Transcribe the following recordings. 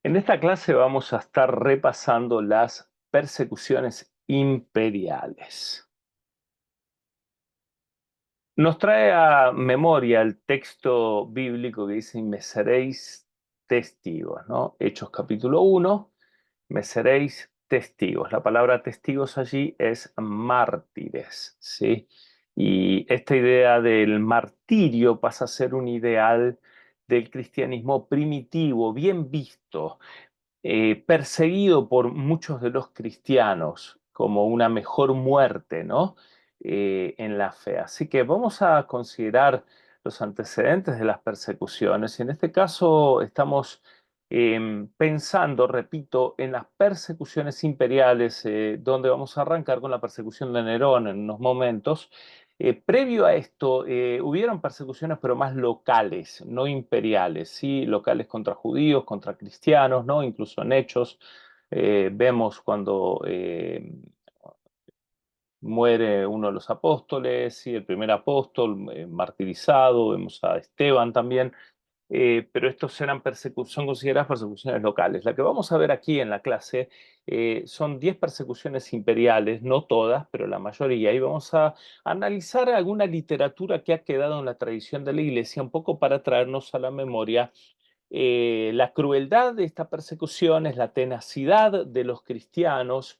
En esta clase vamos a estar repasando las persecuciones imperiales. Nos trae a memoria el texto bíblico que dice, y me seréis testigos, ¿no? Hechos capítulo 1, me seréis testigos. La palabra testigos allí es mártires, ¿sí? Y esta idea del martirio pasa a ser un ideal del cristianismo primitivo, bien visto, perseguido por muchos de los cristianos como una mejor muerte, ¿no? En la fe. Así que vamos a considerar los antecedentes de las persecuciones y en este caso estamos pensando, repito, en las persecuciones imperiales, donde vamos a arrancar con la persecución de Nerón en unos momentos. Previo a esto, hubieron persecuciones, pero más locales, no imperiales, ¿sí? Locales contra judíos, contra cristianos, ¿no? Incluso en Hechos vemos cuando muere uno de los apóstoles, ¿sí? El primer apóstol martirizado, vemos a Esteban también, pero estos eran son consideradas persecuciones locales. La que vamos a ver aquí en la clase son 10 persecuciones imperiales, no todas, pero la mayoría, y vamos a analizar alguna literatura que ha quedado en la tradición de la Iglesia, un poco para traernos a la memoria la crueldad de estas persecuciones, la tenacidad de los cristianos.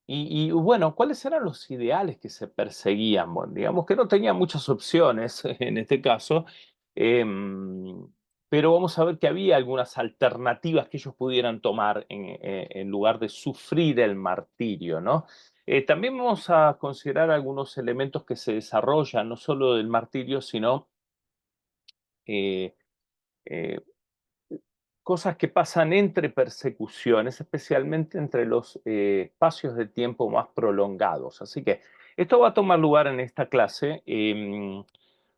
Bueno, ¿cuáles eran los ideales que se perseguían? Bueno, digamos que no tenía muchas opciones en este caso, em, pero vamos a ver que había algunas alternativas que ellos pudieran tomar en lugar de sufrir el martirio, ¿no? También vamos a considerar algunos elementos que se desarrollan, no solo del martirio, sino eh, eh, cosas que pasan entre persecuciones, especialmente entre los espacios de tiempo más prolongados. Así que esto va a tomar lugar en esta clase.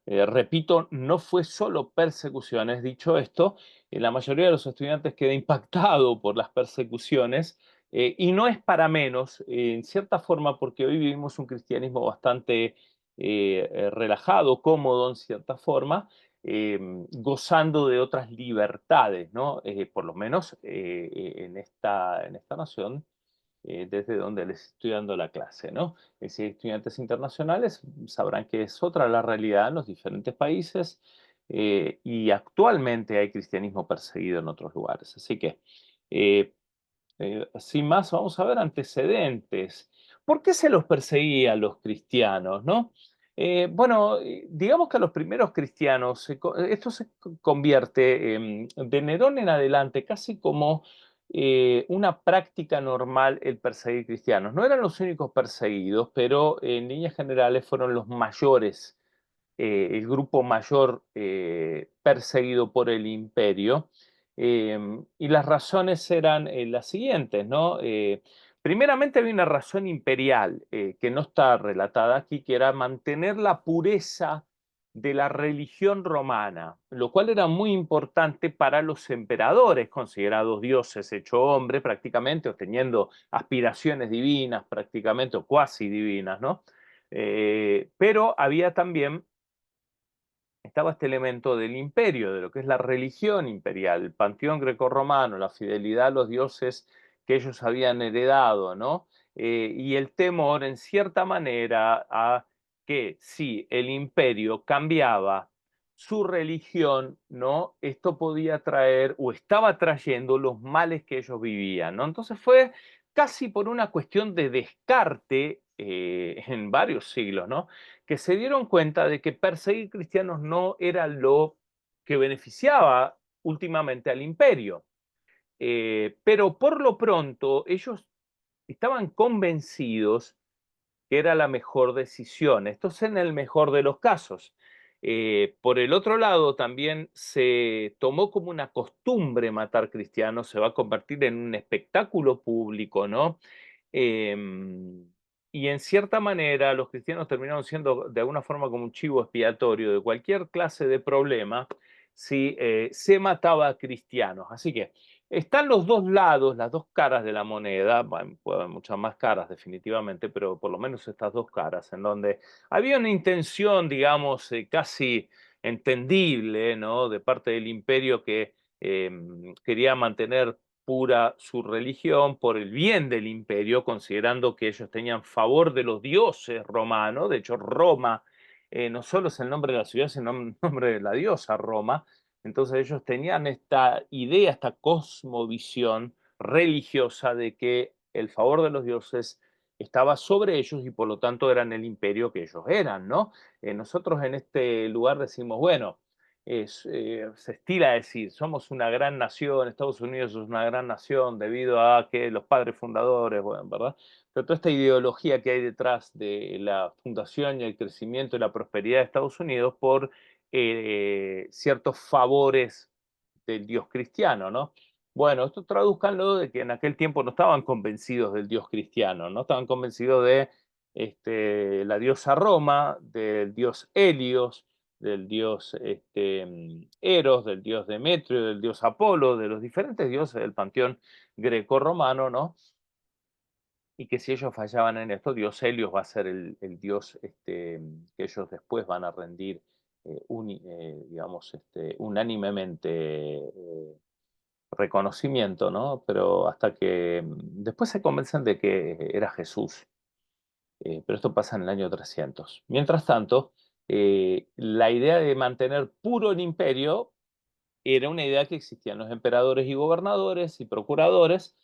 Repito, no fue solo persecuciones. Dicho esto, la mayoría de los estudiantes queda impactado por las persecuciones y no es para menos, en cierta forma, porque hoy vivimos un cristianismo bastante relajado, cómodo en cierta forma, gozando de otras libertades, ¿no? Por lo menos en esta nación, desde donde les estoy dando la clase, ¿no? Si hay estudiantes internacionales, sabrán que es otra la realidad en los diferentes países y actualmente hay cristianismo perseguido en otros lugares. Así que eh, sin más, vamos a ver antecedentes. ¿Por qué se los perseguía a los cristianos, no? Digamos que a los primeros cristianos, esto se convierte de Nerón en adelante casi como una práctica normal el perseguir cristianos. No eran los únicos perseguidos, pero en líneas generales fueron los mayores, el grupo mayor perseguido por el imperio. Y las razones eran las siguientes, ¿no? Primeramente había una razón imperial que no está relatada aquí, que era mantener la pureza de la religión romana, lo cual era muy importante para los emperadores, considerados dioses hecho hombre prácticamente, o teniendo aspiraciones divinas prácticamente, o cuasi divinas, ¿no? Pero había también estaba este elemento del imperio, de lo que es la religión imperial, el panteón grecorromano, la fidelidad a los dioses que ellos habían heredado, ¿no? Y el temor, en cierta manera, a que si el imperio cambiaba su religión, ¿no? Esto podía traer o estaba trayendo los males que ellos vivían, ¿no? Entonces fue casi por una cuestión de descarte en varios siglos, ¿no? Que se dieron cuenta de que perseguir cristianos no era lo que beneficiaba últimamente al imperio. Pero por lo pronto ellos estaban convencidos que era la mejor decisión. Esto es en el mejor de los casos. Por el otro lado, también se tomó como una costumbre matar cristianos, se va a convertir en un espectáculo público, ¿no? Em, y en cierta manera los cristianos terminaron siendo de alguna forma como un chivo expiatorio de cualquier clase de problema si se mataba a cristianos. Así que están los dos lados, las dos caras de la moneda, bueno, puede haber muchas más caras definitivamente, pero por lo menos estas dos caras, en donde había una intención, digamos, casi entendible, ¿no? De parte del imperio que quería mantener pura su religión por el bien del imperio, considerando que ellos tenían favor de los dioses romanos. De hecho, Roma no solo es el nombre de la ciudad, sino el nombre de la diosa Roma. Entonces ellos tenían esta idea, esta cosmovisión religiosa de que el favor de los dioses estaba sobre ellos y por lo tanto eran el imperio que ellos eran, ¿no? Nosotros en este lugar decimos, bueno, se estila decir, somos una gran nación, Estados Unidos es una gran nación debido a que los padres fundadores, bueno, ¿verdad? Pero toda esta ideología que hay detrás de la fundación y el crecimiento y la prosperidad de Estados Unidos por ciertos favores del Dios cristiano, ¿no? Bueno, esto traduzcanlo de que en aquel tiempo no estaban convencidos del Dios cristiano, no estaban convencidos de la diosa Roma, del dios Helios, del dios Eros, del dios Demetrio, del dios Apolo, de los diferentes dioses del panteón greco-romano, ¿no? Y que si ellos fallaban en esto, dios Helios va a ser el dios que ellos después van a rendir, digamos, unánimemente reconocimiento, ¿no? Pero hasta que después se convencen de que era Jesús. Pero esto pasa en el año 300. Mientras tanto, la idea de mantener puro el imperio era una idea que existían los emperadores y gobernadores y procuradores,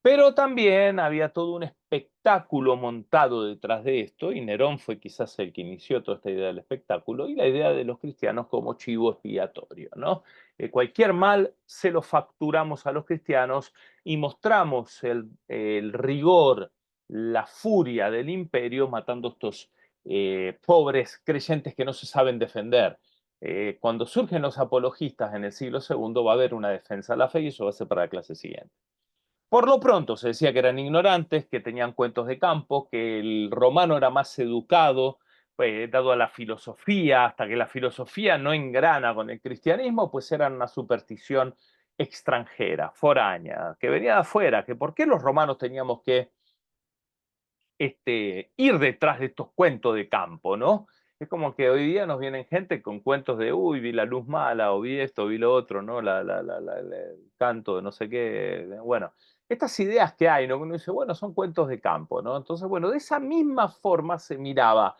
pero también había todo un espectáculo montado detrás de esto, y Nerón fue quizás el que inició toda esta idea del espectáculo, y la idea de los cristianos como chivo expiatorio, ¿no? Cualquier mal se lo facturamos a los cristianos y mostramos el rigor, la furia del imperio matando a estos pobres creyentes que no se saben defender. Cuando surgen los apologistas en el siglo segundo va a haber una defensa de la fe y eso va a ser para la clase siguiente. Por lo pronto se decía que eran ignorantes, que tenían cuentos de campo, que el romano era más educado, dado a la filosofía, hasta que la filosofía no engrana con el cristianismo, pues eran una superstición extranjera, foránea, que venía de afuera, que por qué los romanos teníamos que ir detrás de estos cuentos de campo, ¿no? Es como que hoy día nos vienen gente con cuentos de, uy, vi la luz mala, o vi esto, vi lo otro, ¿no? El canto de no sé qué. Bueno, estas ideas que hay, ¿no? Uno dice, bueno, son cuentos de campo, ¿no? Entonces, bueno, de esa misma forma se miraba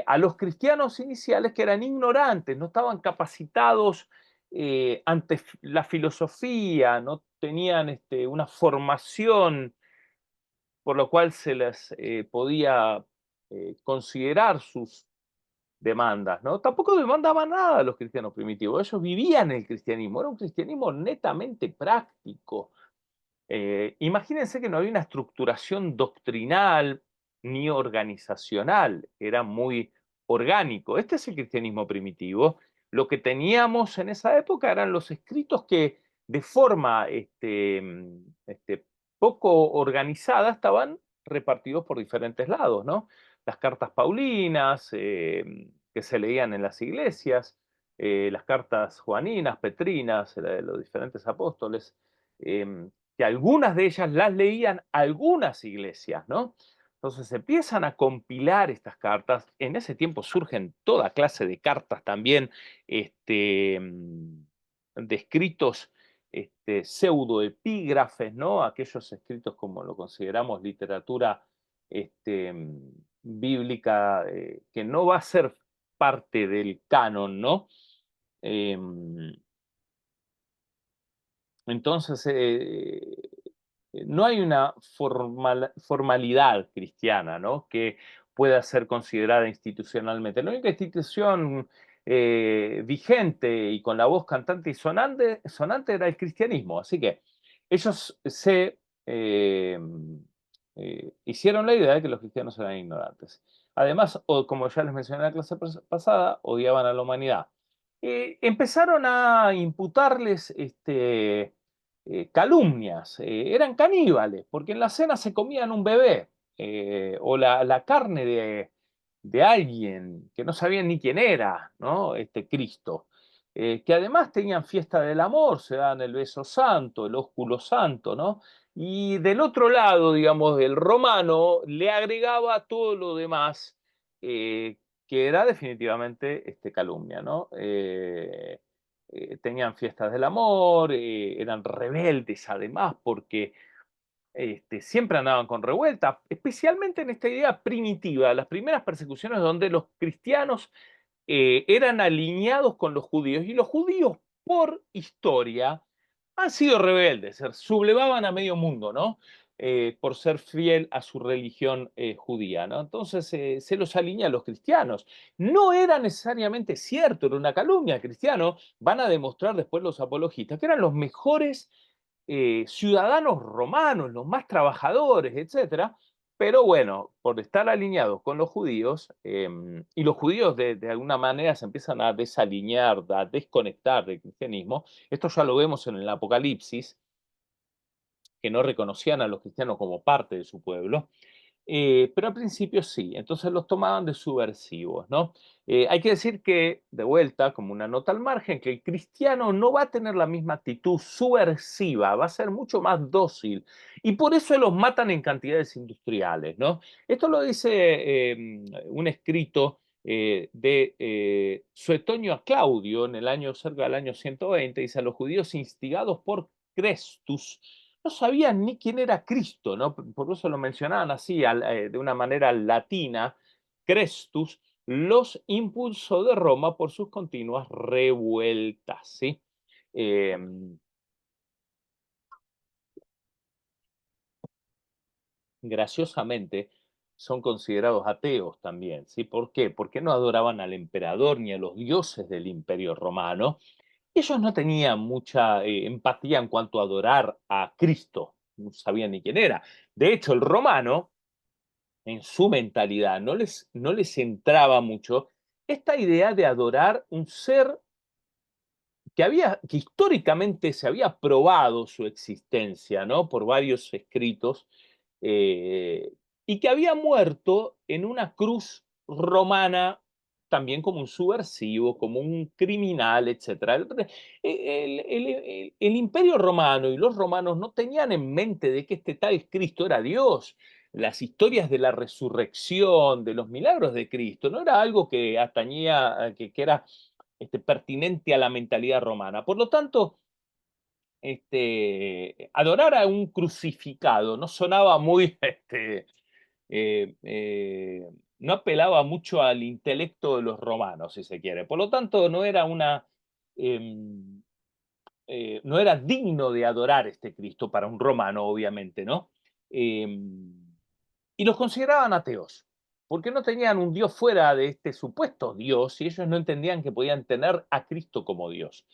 a los cristianos iniciales que eran ignorantes, no estaban capacitados ante la filosofía, no tenían una formación por lo cual se les podía considerar sus demandas, ¿no? Tampoco demandaban nada los cristianos primitivos, ellos vivían el cristianismo, era un cristianismo netamente práctico. Imagínense que no había una estructuración doctrinal ni organizacional, era muy orgánico. Este es el cristianismo primitivo. Lo que teníamos en esa época eran los escritos que de forma poco organizada estaban repartidos por diferentes lados, ¿no? Las cartas paulinas que se leían en las iglesias, las cartas juaninas, petrinas, de los diferentes apóstoles, que algunas de ellas las leían algunas iglesias, ¿no? Entonces empiezan a compilar estas cartas. En ese tiempo surgen toda clase de cartas también, de escritos pseudoepígrafes, ¿no? Aquellos escritos como lo consideramos literatura bíblica, que no va a ser parte del canon, ¿no? Em, entonces, no hay una formalidad cristiana, ¿no? Que pueda ser considerada institucionalmente. La única institución vigente y con la voz cantante y sonante era el cristianismo. Así que ellos se hicieron la idea de que los cristianos eran ignorantes. Además, como ya les mencioné en la clase pasada, odiaban a la humanidad. Empezaron a imputarles calumnias, eran caníbales, porque en la cena se comían un bebé o la carne de alguien que no sabían ni quién era, ¿no? Cristo. Que además tenían fiesta del amor, se daban el beso santo, el ósculo santo, ¿no? Y del otro lado, digamos, el romano le agregaba todo lo demás, que era definitivamente calumnia, ¿no? tenían fiestas del amor, eran rebeldes además, porque siempre andaban con revuelta, especialmente en esta idea primitiva, las primeras persecuciones donde los cristianos eran alineados con los judíos y los judíos por historia han sido rebeldes, se sublevaban a medio mundo, ¿no? Por ser fiel a su religión judía, ¿no? Entonces se los alinea a los cristianos. No era necesariamente cierto, era una calumnia. Cristianos van a demostrar después los apologistas que eran los mejores ciudadanos romanos, los más trabajadores, etcétera, pero bueno, por estar alineados con los judíos, y los judíos de alguna manera se empiezan a desalinear, a desconectar del cristianismo, esto ya lo vemos en el Apocalipsis, que no reconocían a los cristianos como parte de su pueblo, pero al principio sí, entonces los tomaban de subversivos, ¿no? Hay que decir que, de vuelta, como una nota al margen, que el cristiano no va a tener la misma actitud subversiva, va a ser mucho más dócil, y por eso los matan en cantidades industriales, ¿no? Esto lo dice un escrito de Suetonio a Claudio en el año, cerca del año 120, dice: a los judíos instigados por Crestus, no sabían ni quién era Cristo, ¿no? Por eso lo mencionaban así, de una manera latina, Crestus, los impulsó de Roma por sus continuas revueltas, ¿sí? Em, Graciosamente, son considerados ateos también, ¿sí? ¿Por qué? Porque no adoraban al emperador ni a los dioses del imperio romano. Ellos no tenían mucha empatía en cuanto a adorar a Cristo, no sabían ni quién era. De hecho, el romano en su mentalidad no les entraba mucho esta idea de adorar un ser que históricamente se había probado su existencia, ¿no? Por varios escritos, eh, y que había muerto en una cruz romana también como un subversivo, como un criminal, etcétera. El imperio romano y los romanos no tenían en mente de que este tal Cristo era Dios. Las historias de la resurrección, de los milagros de Cristo, no era algo que atañía, que era pertinente a la mentalidad romana. Por lo tanto, adorar a un crucificado no sonaba muy, eh, eh, no apelaba mucho al intelecto de los romanos, si se quiere. Por lo tanto, em, no era digno de adorar este Cristo para un romano, obviamente, ¿no? Y los consideraban ateos, porque no tenían un Dios fuera de este supuesto Dios y ellos no entendían que podían tener a Cristo como Dios.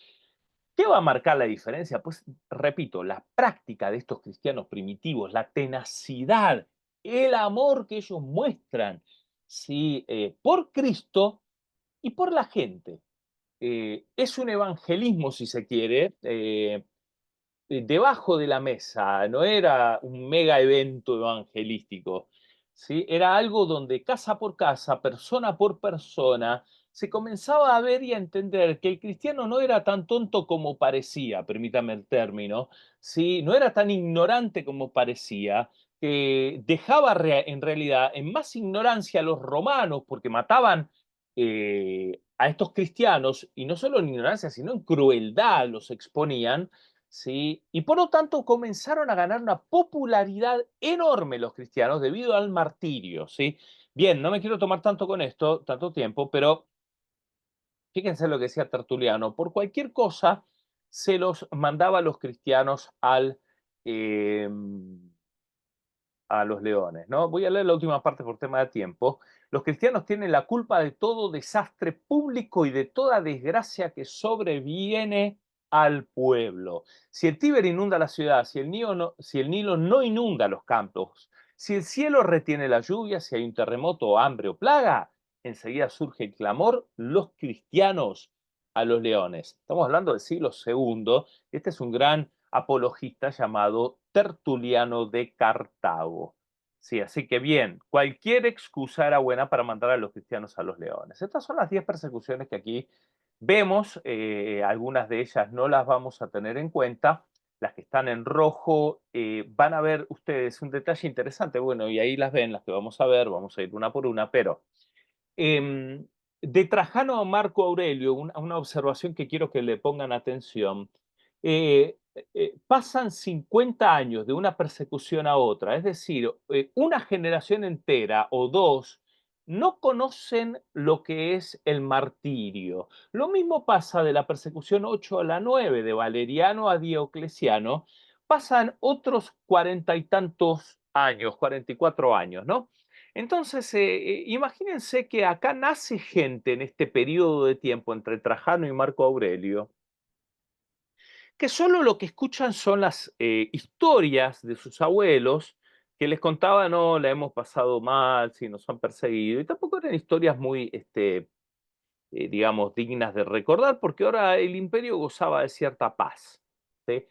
¿Qué va a marcar la diferencia? Pues repito, la práctica de estos cristianos primitivos, la tenacidad, el amor que ellos muestran, ¿sí? Por Cristo y por la gente. Es un evangelismo, si se quiere, debajo de la mesa, no era un mega evento evangelístico, ¿sí? Era algo donde casa por casa, persona por persona, se comenzaba a ver y a entender que el cristiano no era tan tonto como parecía, permítame el término, ¿sí? No era tan ignorante como parecía, que dejaba en realidad en más ignorancia a los romanos porque mataban a estos cristianos y no solo en ignorancia, sino en crueldad los exponían. ¿Sí? Y por lo tanto comenzaron a ganar una popularidad enorme los cristianos debido al martirio, ¿sí? Bien, no me quiero tomar tanto con esto, tanto tiempo, pero fíjense lo que decía Tertuliano, por cualquier cosa se los mandaba a los cristianos eh, a los leones, ¿no? Voy a leer la última parte por tema de tiempo. Los cristianos tienen la culpa de todo desastre público y de toda desgracia que sobreviene al pueblo. Si el Tíber inunda la ciudad, si el Nilo no inunda los campos, si el cielo retiene la lluvia, si hay un terremoto o hambre o plaga, enseguida surge el clamor, los cristianos a los leones. Estamos hablando del siglo segundo. Este es un gran apologista llamado Tertuliano de Cartago. Sí, así que bien, cualquier excusa era buena para mandar a los cristianos a los leones. Estas son las 10 persecuciones que aquí vemos, algunas de ellas no las vamos a tener en cuenta, las que están en rojo, van a ver ustedes un detalle interesante, bueno, y ahí las ven, las que vamos a ver, vamos a ir una por una, pero em, de Trajano a Marco Aurelio, una observación que quiero que le pongan atención. Pasan 50 años de una persecución a otra, es decir, una generación entera o dos no conocen lo que es el martirio. Lo mismo pasa de la persecución 8 a la 9, de Valeriano a Diocleciano, pasan otros cuarenta y tantos años, 44 años, ¿no? Entonces, imagínense que acá nace gente en este periodo de tiempo entre Trajano y Marco Aurelio, que solo lo que escuchan son las historias de sus abuelos, que les contaban, no, la hemos pasado mal, si nos han perseguido, y tampoco eran historias muy, digamos, dignas de recordar, porque ahora el imperio gozaba de cierta paz. ¿Sí?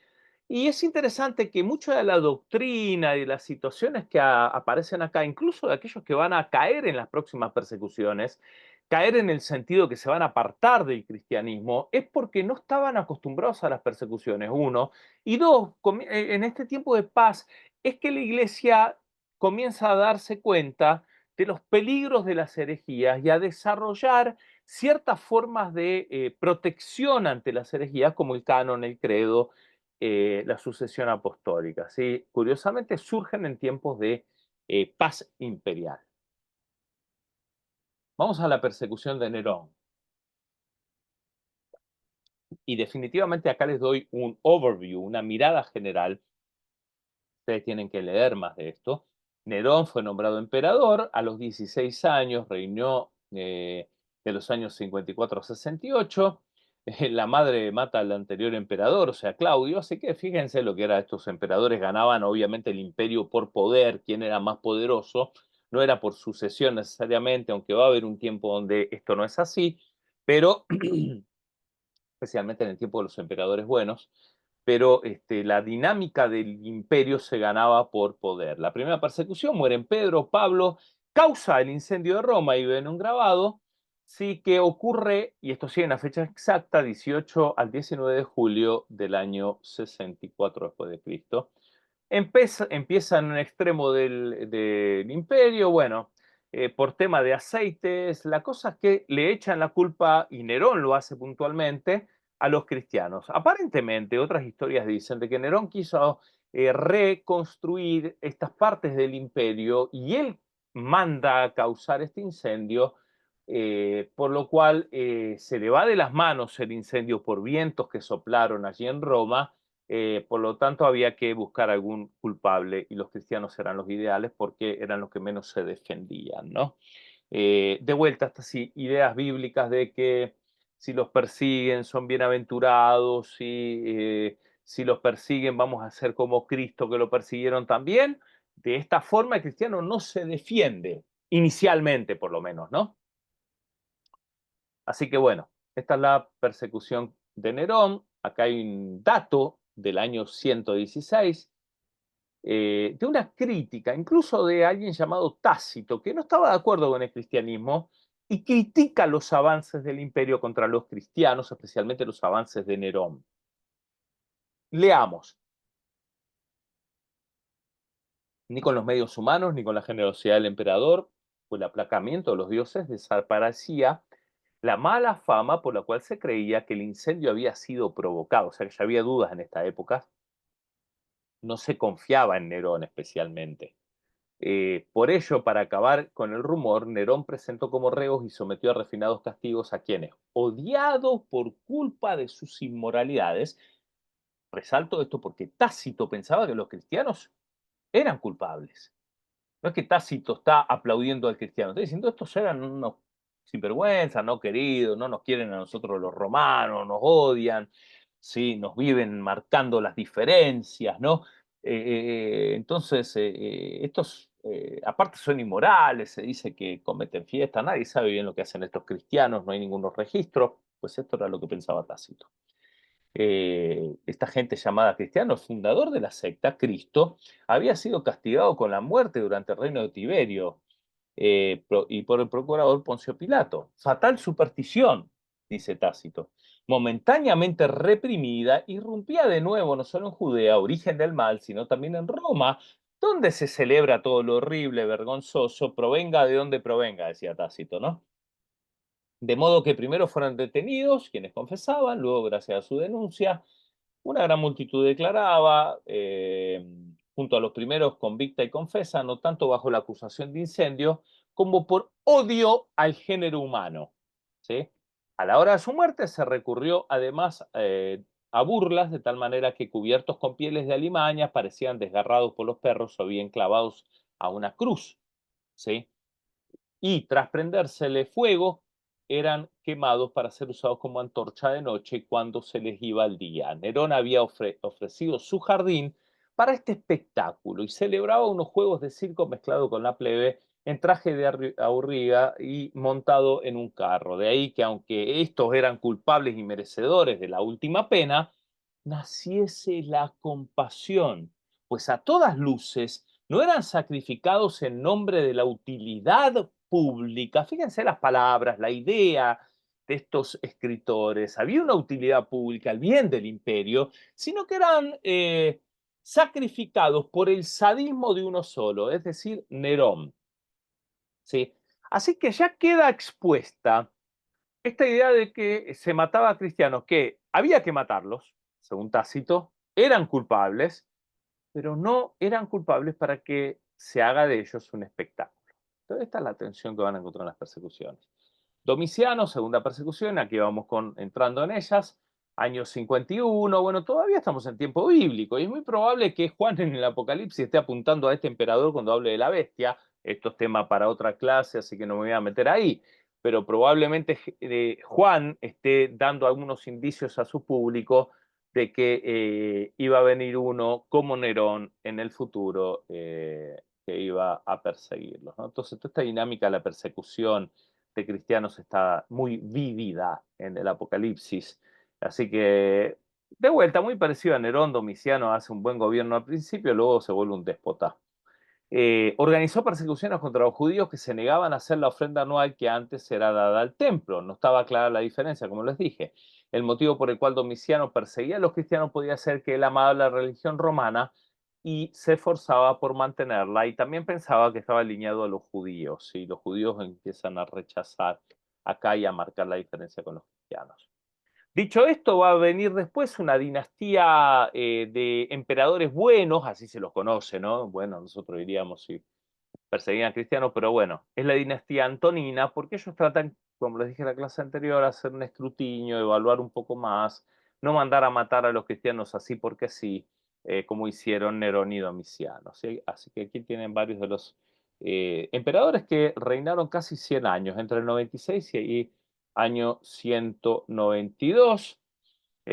Y es interesante que mucha de la doctrina y de las situaciones que aparecen acá, incluso de aquellos que van a caer en las próximas persecuciones, caer en el sentido que se van a apartar del cristianismo, es porque no estaban acostumbrados a las persecuciones, uno. Y dos, en este tiempo de paz, es que la iglesia comienza a darse cuenta de los peligros de las herejías y a desarrollar ciertas formas de protección ante las herejías, como el canon, el credo, la sucesión apostólica. ¿Sí? Curiosamente surgen en tiempos de paz imperial. Vamos a la persecución de Nerón. Y definitivamente acá les doy un overview, una mirada general. Ustedes tienen que leer más de esto. Nerón fue nombrado emperador a los 16 años, reinó de los años 54 a 68. La madre mata al anterior emperador, o sea, Claudio, así que fíjense lo que eran estos emperadores, ganaban obviamente el imperio por poder, quién era más poderoso, no era por sucesión necesariamente, aunque va a haber un tiempo donde esto no es así, pero especialmente en el tiempo de los emperadores buenos, pero la dinámica del imperio se ganaba por poder. La primera persecución, mueren Pedro, Pablo, causa el incendio de Roma y ven un grabado, sí que ocurre, y esto sigue en la fecha exacta, 18 al 19 de julio del año 64 después de Cristo. Empieza en un extremo del imperio, bueno, por tema de aceites, la cosa es que le echan la culpa, y Nerón lo hace puntualmente, a los cristianos. Aparentemente, otras historias dicen de que Nerón quiso reconstruir estas partes del imperio y él manda a causar este incendio, por lo cual se le va de las manos el incendio por vientos que soplaron allí en Roma. Por lo tanto, había que buscar algún culpable y los cristianos eran los ideales porque eran los que menos se defendían, ¿no? De vuelta a estas ideas bíblicas de que si los persiguen son bienaventurados, si los persiguen vamos a ser como Cristo que lo persiguieron también. De esta forma el cristiano no se defiende, inicialmente por lo menos, ¿no? Así que bueno, esta es la persecución de Nerón. Acá hay un dato del año 116, de una crítica, incluso de alguien llamado Tácito, que no estaba de acuerdo con el cristianismo y critica los avances del imperio contra los cristianos, especialmente los avances de Nerón. Leamos. Ni con los medios humanos, ni con la generosidad del emperador, o el aplacamiento de los dioses, desaparecía la mala fama por la cual se creía que el incendio había sido provocado. O sea, que ya había dudas en esta época. No se confiaba en Nerón especialmente. Por ello, para acabar con el rumor, Nerón presentó como reos y sometió a refinados castigos a quienes, odiados por culpa de sus inmoralidades, resalto esto porque Tácito pensaba que los cristianos eran culpables. No es que Tácito está aplaudiendo al cristiano, está diciendo estos eran unos sinvergüenza, no queridos, no nos quieren a nosotros los romanos, nos odian, ¿sí? Nos viven marcando las diferencias, ¿no? Entonces, estos, aparte son inmorales, se dice que cometen fiesta, nadie sabe bien lo que hacen estos cristianos, no hay ningún registro, pues esto era lo que pensaba Tácito. Esta gente llamada cristiano, fundador de la secta, Cristo, había sido castigado con la muerte durante el reino de Tiberio y por el procurador Poncio Pilato. Fatal superstición, dice Tácito. Momentáneamente reprimida, irrumpía de nuevo no solo en Judea, origen del mal, sino también en Roma, donde se celebra todo lo horrible, vergonzoso, provenga de donde provenga, decía Tácito, ¿no? De modo que primero fueron detenidos quienes confesaban, luego, gracias a su denuncia, una gran multitud declaraba, junto a los primeros convicta y confesa, no tanto bajo la acusación de incendio, como por odio al género humano. ¿Sí? A la hora de su muerte se recurrió además a burlas, de tal manera que cubiertos con pieles de alimañas parecían desgarrados por los perros o bien clavados a una cruz. ¿Sí? Y tras prendérsele fuego, eran quemados para ser usados como antorcha de noche cuando se les iba el día. Nerón había ofrecido su jardín para este espectáculo y celebraba unos juegos de circo mezclado con la plebe en traje de aburrida y montado en un carro. De ahí que aunque estos eran culpables y merecedores de la última pena, naciese la compasión, pues a todas luces no eran sacrificados en nombre de la utilidad pública. Fíjense las palabras, la idea de estos escritores. Había una utilidad pública, el bien del imperio, sino que eran sacrificados por el sadismo de uno solo, es decir, Nerón. ¿Sí? Así que ya queda expuesta esta idea de que se mataba a cristianos, que había que matarlos, según Tácito, eran culpables, pero no eran culpables para que se haga de ellos un espectáculo. Entonces, esta es la tensión que van a encontrar en las persecuciones. Domiciano, segunda persecución, aquí vamos entrando en ellas, año 51, bueno, todavía estamos en tiempo bíblico y es muy probable que Juan en el Apocalipsis esté apuntando a este emperador cuando hable de la bestia. Esto es tema para otra clase, así que no me voy a meter ahí, pero probablemente Juan esté dando algunos indicios a su público de que iba a venir uno como Nerón en el futuro que iba a perseguirlos, ¿no? Entonces, toda esta dinámica de la persecución de cristianos está muy vivida en el Apocalipsis. Así que, de vuelta, muy parecido a Nerón, Domiciano hace un buen gobierno al principio, luego se vuelve un déspota. Organizó persecuciones contra los judíos que se negaban a hacer la ofrenda anual que antes era dada al templo. No estaba clara la diferencia, como les dije. El motivo por el cual Domiciano perseguía a los cristianos podía ser que él amaba la religión romana y se esforzaba por mantenerla, y también pensaba que estaba alineado a los judíos, y los judíos empiezan a rechazar acá y a marcar la diferencia con los cristianos. Dicho esto, va a venir después una dinastía de emperadores buenos, así se los conoce, ¿no? Bueno, nosotros diríamos si perseguían a cristianos, pero bueno, es la dinastía antonina, porque ellos tratan, como les dije en la clase anterior, hacer un escrutinio, evaluar un poco más, no mandar a matar a los cristianos así porque sí, como hicieron Nerón y Domiciano. ¿Sí? Así que aquí tienen varios de los emperadores que reinaron casi 100 años, entre el 96 y año 192.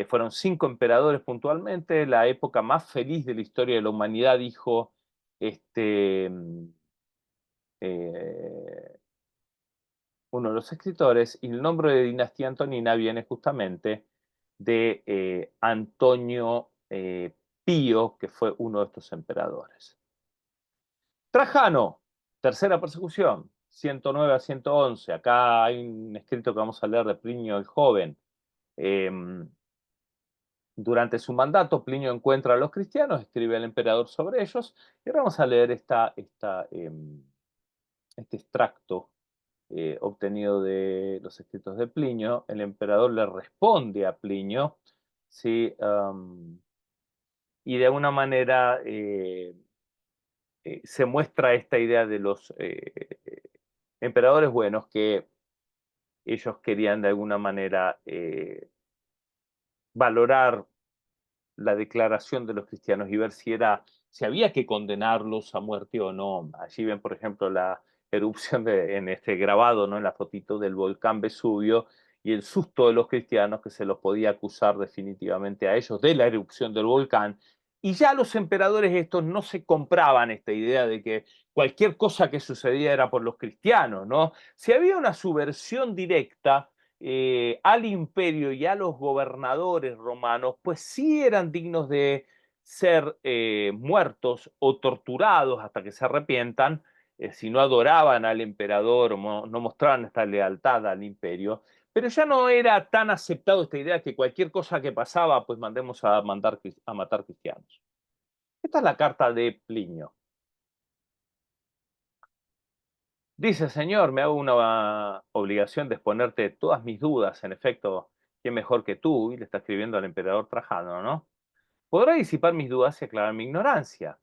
Fueron 5 emperadores puntualmente, la época más feliz de la historia de la humanidad, dijo este, eh, uno de los escritores, y el nombre de dinastía antonina viene justamente de Antonio Pío, que fue uno de estos emperadores. Trajano, tercera persecución, 109 a 111. Acá hay un escrito que vamos a leer de Plinio el Joven. Durante su mandato, Plinio encuentra a los cristianos, escribe al emperador sobre ellos, y ahora vamos a leer este extracto obtenido de los escritos de Plinio. El emperador le responde a Plinio, ¿sí? Y de alguna manera se muestra esta idea de los emperadores buenos, que ellos querían de alguna manera valorar la declaración de los cristianos y ver si había que condenarlos a muerte o no. Allí ven, por ejemplo, la erupción en este grabado, ¿no? En la fotito del volcán Vesubio, y el susto de los cristianos, que se los podía acusar definitivamente a ellos de la erupción del volcán. Y ya los emperadores estos no se compraban esta idea de que cualquier cosa que sucedía era por los cristianos, ¿no? Si había una subversión directa, al imperio y a los gobernadores romanos, pues sí eran dignos de ser muertos o torturados hasta que se arrepientan, si no adoraban al emperador o no mostraban esta lealtad al imperio. Pero ya no era tan aceptado esta idea que cualquier cosa que pasaba, pues mandemos a matar cristianos. Esta es la carta de Plinio. Dice, Señor, me hago una obligación de exponerte todas mis dudas. En efecto, ¿quién mejor que tú? Y le está escribiendo al emperador Trajano, ¿no? Podrá disipar mis dudas y aclarar mi ignorancia.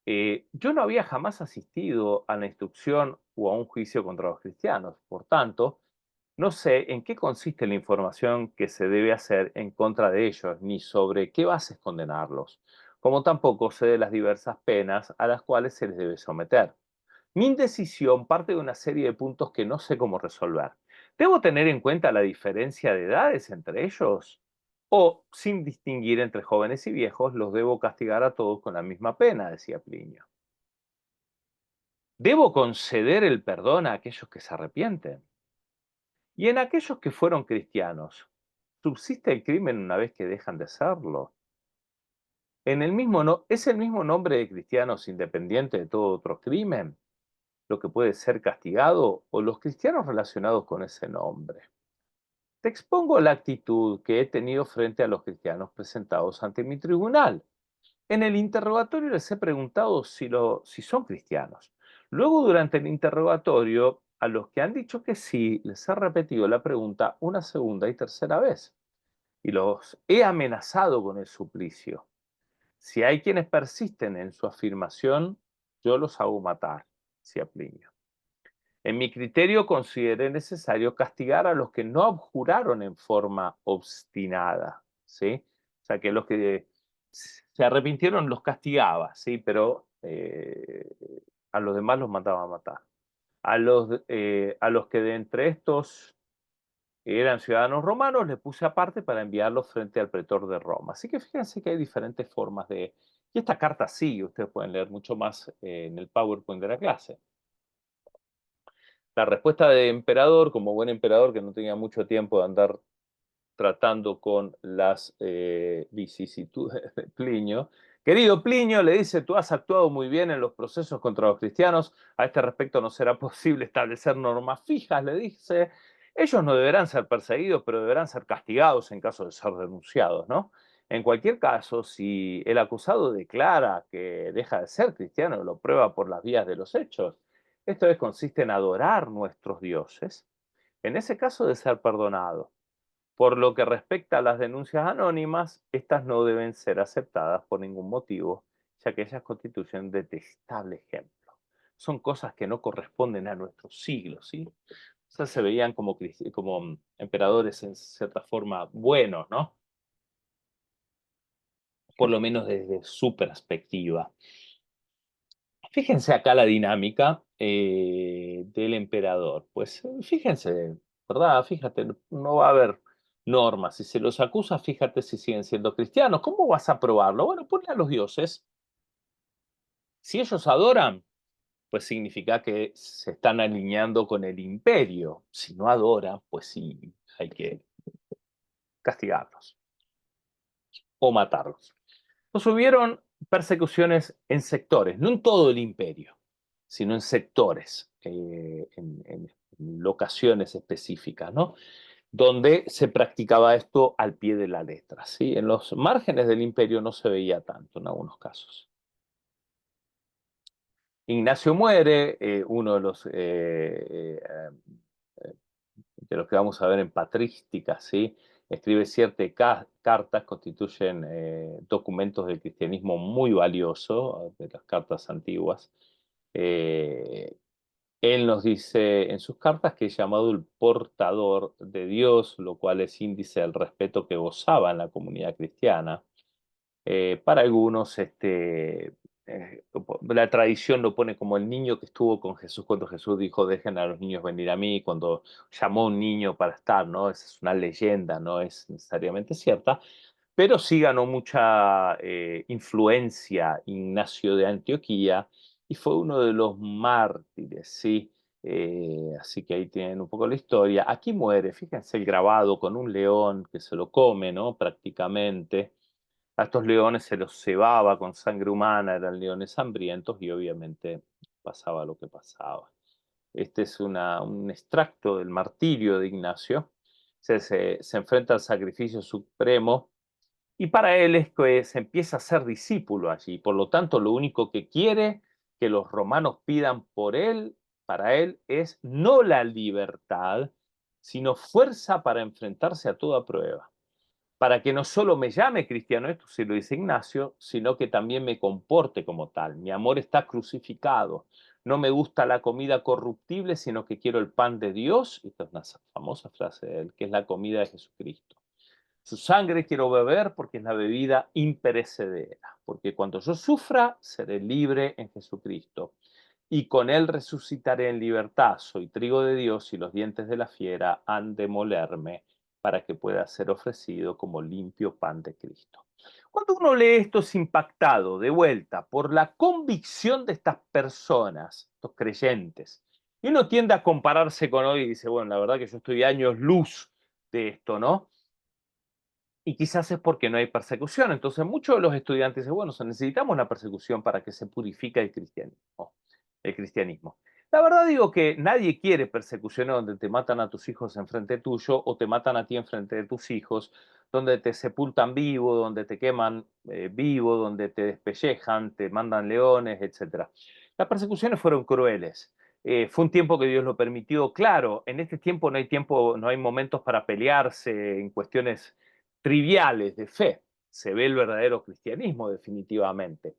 Yo no había jamás asistido a la instrucción o a un juicio contra los cristianos. Por tanto, no sé en qué consiste la información que se debe hacer en contra de ellos, ni sobre qué bases condenarlos, como tampoco sé de las diversas penas a las cuales se les debe someter. Mi indecisión parte de una serie de puntos que no sé cómo resolver. ¿Debo tener en cuenta la diferencia de edades entre ellos? ¿O, sin distinguir entre jóvenes y viejos, los debo castigar a todos con la misma pena? Decía Plinio. ¿Debo conceder el perdón a aquellos que se arrepienten? Y en aquellos que fueron cristianos, ¿subsiste el crimen una vez que dejan de serlo? ¿Es el mismo nombre de cristianos independiente de todo otro crimen lo que puede ser castigado o los cristianos relacionados con ese nombre? Te expongo la actitud que he tenido frente a los cristianos presentados ante mi tribunal. En el interrogatorio les he preguntado si son cristianos. Luego, durante el interrogatorio, a los que han dicho que sí, les he repetido la pregunta una segunda y tercera vez y los he amenazado con el suplicio. Si hay quienes persisten en su afirmación, yo los hago matar, decía Plinio. En mi criterio, consideré necesario castigar a los que no abjuraron en forma obstinada, ¿sí? O sea, que los que se arrepintieron los castigaba, ¿sí? Pero a los demás los mandaba a matar. A los que de entre estos eran ciudadanos romanos, les puse aparte para enviarlos frente al pretor de Roma. Así que fíjense que hay diferentes formas de... Y esta carta sigue, ustedes pueden leer mucho más en el PowerPoint de la clase. La respuesta del emperador, como buen emperador que no tenía mucho tiempo de andar tratando con las vicisitudes de Plinio. Querido Plinio, le dice, tú has actuado muy bien en los procesos contra los cristianos, a este respecto no será posible establecer normas fijas, le dice, ellos no deberán ser perseguidos, pero deberán ser castigados en caso de ser denunciados, ¿no? En cualquier caso, si el acusado declara que deja de ser cristiano, lo prueba por las vías de los hechos, esto es, consiste en adorar nuestros dioses, en ese caso de ser perdonado. Por lo que respecta a las denuncias anónimas, estas no deben ser aceptadas por ningún motivo, ya que ellas constituyen un detestable ejemplo. Son cosas que no corresponden a nuestros siglos, ¿sí? O sea, se veían como, como emperadores en cierta forma buenos, ¿no? Por lo menos desde su perspectiva. Fíjense acá la dinámica del emperador. Pues fíjense, ¿verdad? Fíjate, no va a haber normas. Si se los acusa, fíjate si siguen siendo cristianos. ¿Cómo vas a probarlo? Bueno, ponle a los dioses. Si ellos adoran, pues significa que se están alineando con el imperio. Si no adoran, pues sí, hay que castigarlos o matarlos. Pues hubieron persecuciones en sectores, no en todo el imperio, sino en sectores, en locaciones específicas, ¿no? Donde se practicaba esto al pie de la letra, ¿sí? En los márgenes del imperio no se veía tanto en algunos casos. Ignacio muere, uno de los que vamos a ver en patrística, ¿sí? Escribe ciertas cartas, constituyen documentos del cristianismo muy valiosos, de las cartas antiguas. Eh, Él nos dice en sus cartas que es llamado el portador de Dios, lo cual es índice del respeto que gozaba en la comunidad cristiana. Para algunos, la tradición lo pone como el niño que estuvo con Jesús cuando Jesús dijo, dejen a los niños venir a mí, cuando llamó a un niño para estar, ¿no? Esa es una leyenda, no es necesariamente cierta, pero sí ganó mucha influencia Ignacio de Antioquía y fue uno de los mártires, ¿sí? Así que ahí tienen un poco la historia. Aquí muere, fíjense el grabado con un león que se lo come, ¿no? Prácticamente. A estos leones se los cebaba con sangre humana, eran leones hambrientos y obviamente pasaba lo que pasaba. Este es un extracto del martirio de Ignacio. Se enfrenta al sacrificio supremo y para él es que se empieza a ser discípulo allí. Por lo tanto, lo único que quiere que los romanos pidan por él para él es no la libertad, sino fuerza para enfrentarse a toda prueba, para que no solo me llame cristiano, esto sí lo dice Ignacio, sino que también me comporte como tal. Mi amor está crucificado. No me gusta la comida corruptible, sino que quiero el pan de Dios. Esta es una famosa frase de él, que es la comida de Jesucristo. Su sangre quiero beber porque es la bebida imperecedera, porque cuando yo sufra, seré libre en Jesucristo y con él resucitaré en libertad. Soy trigo de Dios y los dientes de la fiera han de molerme para que pueda ser ofrecido como limpio pan de Cristo. Cuando uno lee esto es impactado de vuelta por la convicción de estas personas, estos creyentes. Y uno tiende a compararse con hoy y dice, bueno, la verdad que yo estoy años luz de esto, ¿no? Y quizás es porque no hay persecución. Entonces, muchos de los estudiantes dicen, bueno, necesitamos la persecución para que se purifique el cristianismo. El cristianismo. La verdad digo que nadie quiere persecuciones donde te matan a tus hijos enfrente tuyo o te matan a ti enfrente de tus hijos, donde te sepultan vivo, donde te queman vivo, donde te despellejan, te mandan leones, etcétera. Las persecuciones fueron crueles. Fue un tiempo que Dios lo permitió. Claro, en este tiempo, no hay momentos para pelearse en cuestiones triviales de fe. Se ve el verdadero cristianismo definitivamente.